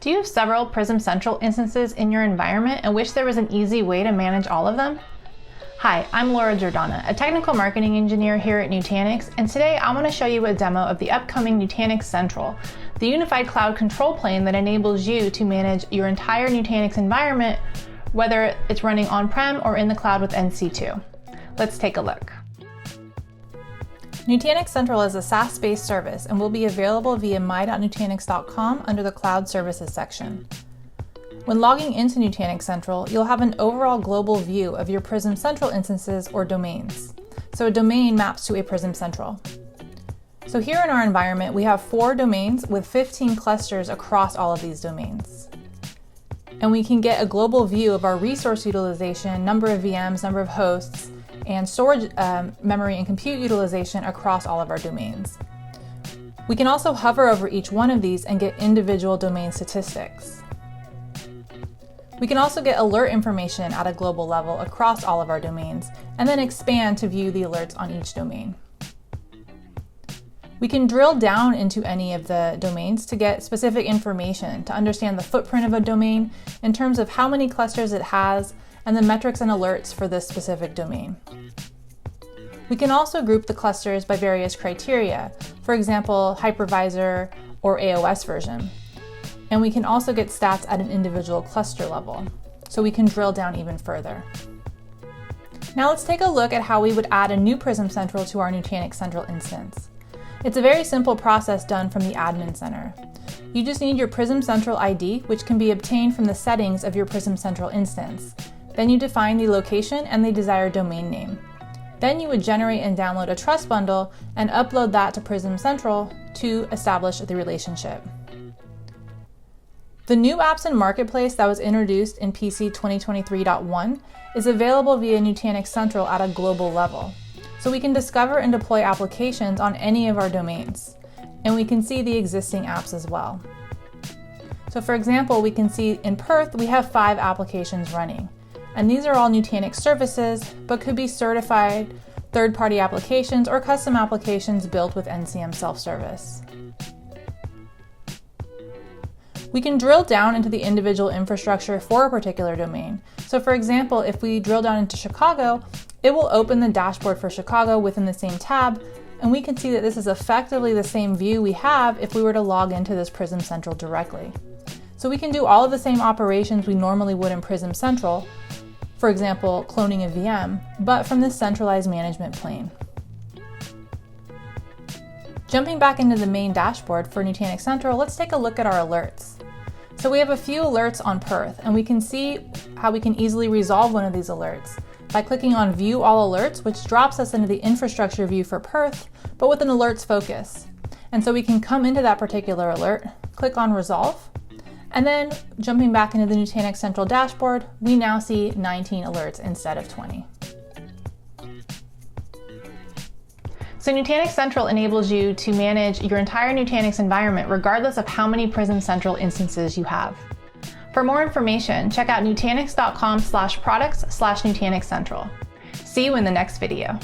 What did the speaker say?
Do you have several Prism Central instances in your environment and wish there was an easy way to manage all of them? Hi, I'm Jordana, a technical marketing engineer here at Nutanix, and today I want to show you a demo of the upcoming Nutanix Central, the unified cloud control plane that enables you to manage your entire Nutanix environment, whether it's running on-prem or in the cloud with NC2. Let's take a look. Nutanix Central is a SaaS-based service and will be available via my.nutanix.com under the Cloud Services section. When logging into Nutanix Central, you'll have an overall global view of your Prism Central instances or domains. So a domain maps to a Prism Central. So here in our environment, we have 4 domains with 15 clusters across all of these domains. And we can get a global view of our resource utilization, number of VMs, number of hosts, and storage memory and compute utilization across all of our domains. We can also hover over each one of these and get individual domain statistics. We can also get alert information at a global level across all of our domains, and then expand to view the alerts on each domain. We can drill down into any of the domains to get specific information to understand the footprint of a domain in terms of how many clusters it has and the metrics and alerts for this specific domain. We can also group the clusters by various criteria, for example, hypervisor or AOS version. And we can also get stats at an individual cluster level, so we can drill down even further. Now let's take a look at how we would add a new Prism Central to our Nutanix Central instance. It's a very simple process done from the Admin Center. You just need your Prism Central ID, which can be obtained from the settings of your Prism Central instance. Then you define the location and the desired domain name. Then you would generate and download a trust bundle and upload that to Prism Central to establish the relationship. The new apps and marketplace that was introduced in PC 2023.1 is available via Nutanix Central at a global level. So we can discover and deploy applications on any of our domains. And we can see the existing apps as well. So for example, we can see in Perth, we have 5 applications running. And these are all Nutanix services, but could be certified third-party applications or custom applications built with NCM self-service. We can drill down into the individual infrastructure for a particular domain. So for example, if we drill down into Chicago, it will open the dashboard for Chicago within the same tab, and we can see that this is effectively the same view we have if we were to log into this Prism Central directly. So we can do all of the same operations we normally would in Prism Central, for example, cloning a VM, but from this centralized management plane. Jumping back into the main dashboard for Nutanix Central, let's take a look at our alerts. So we have a few alerts on Perth, and we can see how we can easily resolve one of these alerts by clicking on View All Alerts, which drops us into the infrastructure view for Perth, but with an alerts focus. And so we can come into that particular alert, click on Resolve, and then jumping back into the Nutanix Central dashboard, we now see 19 alerts instead of 20. So Nutanix Central enables you to manage your entire Nutanix environment regardless of how many Prism Central instances you have. For more information, check out nutanix.com/products/Nutanix Central. See you in the next video.